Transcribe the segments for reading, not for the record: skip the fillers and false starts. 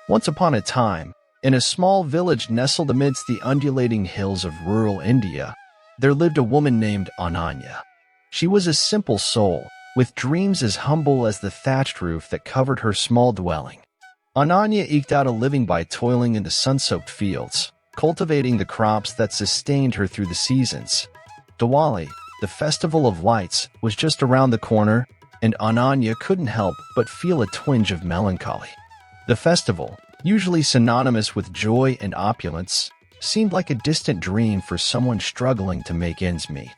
Once upon a time, in a small village nestled amidst the undulating hills of rural India, there lived a woman named Ananya. She was a simple soul, with dreams as humble as the thatched roof that covered her small dwelling. Ananya eked out a living by toiling in the sun-soaked fields, cultivating the crops that sustained her through the seasons. Diwali, the festival of lights, was just around the corner, and Ananya couldn't help but feel a twinge of melancholy. The festival, usually synonymous with joy and opulence, seemed like a distant dream for someone struggling to make ends meet.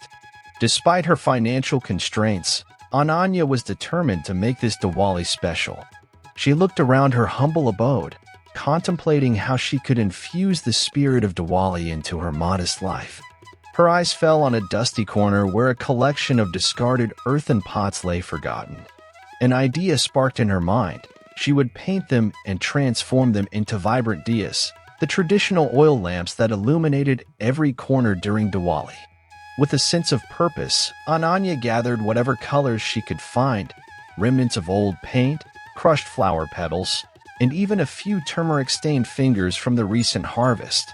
Despite her financial constraints, Ananya was determined to make this Diwali special. She looked around her humble abode, contemplating how she could infuse the spirit of Diwali into her modest life. Her eyes fell on a dusty corner where a collection of discarded earthen pots lay forgotten. An idea sparked in her mind. She would paint them and transform them into vibrant diyas, the traditional oil lamps that illuminated every corner during Diwali. With a sense of purpose, Ananya gathered whatever colors she could find, remnants of old paint, crushed flower petals, and even a few turmeric-stained fingers from the recent harvest.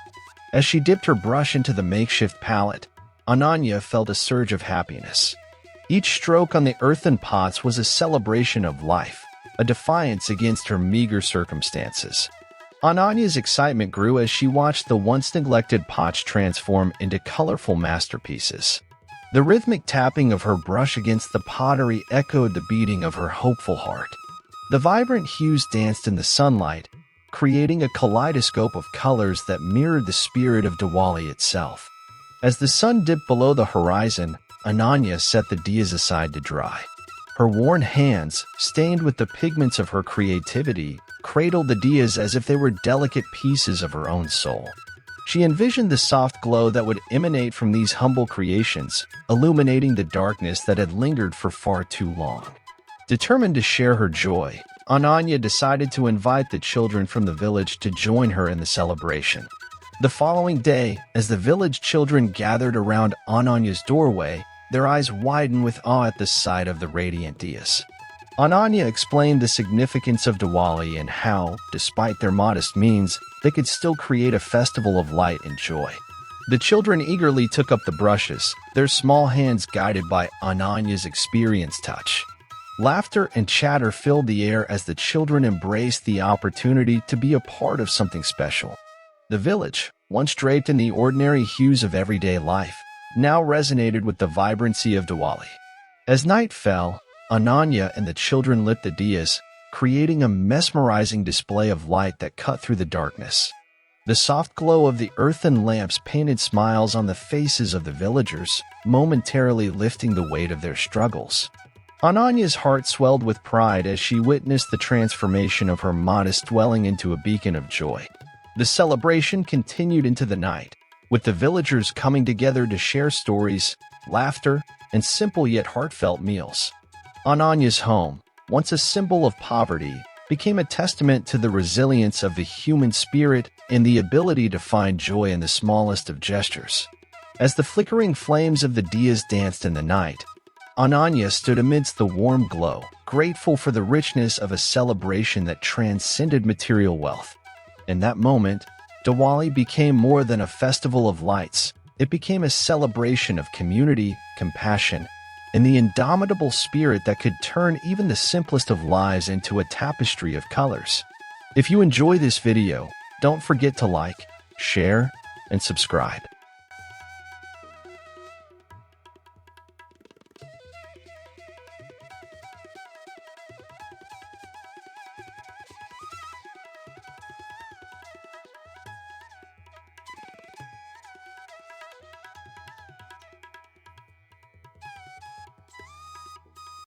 As she dipped her brush into the makeshift palette, Ananya felt a surge of happiness. Each stroke on the earthen pots was a celebration of life, a defiance against her meager circumstances. Ananya's excitement grew as she watched the once neglected pots transform into colorful masterpieces. The rhythmic tapping of her brush against the pottery echoed the beating of her hopeful heart. The vibrant hues danced in the sunlight, creating a kaleidoscope of colors that mirrored the spirit of Diwali itself. As the sun dipped below the horizon, Ananya set the diyas aside to dry. Her worn hands, stained with the pigments of her creativity, cradled the diyas as if they were delicate pieces of her own soul. She envisioned the soft glow that would emanate from these humble creations, illuminating the darkness that had lingered for far too long. Determined to share her joy, Ananya decided to invite the children from the village to join her in the celebration. The following day, as the village children gathered around Ananya's doorway, their eyes widened with awe at the sight of the radiant diyas. Ananya explained the significance of Diwali and how, despite their modest means, they could still create a festival of light and joy. The children eagerly took up the brushes, their small hands guided by Ananya's experienced touch. Laughter and chatter filled the air as the children embraced the opportunity to be a part of something special. The village, once draped in the ordinary hues of everyday life, now resonated with the vibrancy of Diwali. As night fell, Ananya and the children lit the diyas, creating a mesmerizing display of light that cut through the darkness. The soft glow of the earthen lamps painted smiles on the faces of the villagers, momentarily lifting the weight of their struggles. Ananya's heart swelled with pride as she witnessed the transformation of her modest dwelling into a beacon of joy. The celebration continued into the night, with the villagers coming together to share stories, laughter, and simple yet heartfelt meals. Ananya's home, once a symbol of poverty, became a testament to the resilience of the human spirit and the ability to find joy in the smallest of gestures. As the flickering flames of the diyas danced in the night, Ananya stood amidst the warm glow, grateful for the richness of a celebration that transcended material wealth. In that moment, Diwali became more than a festival of lights. It became a celebration of community, compassion, and the indomitable spirit that could turn even the simplest of lives into a tapestry of colors. If you enjoy this video, don't forget to like, share, and subscribe.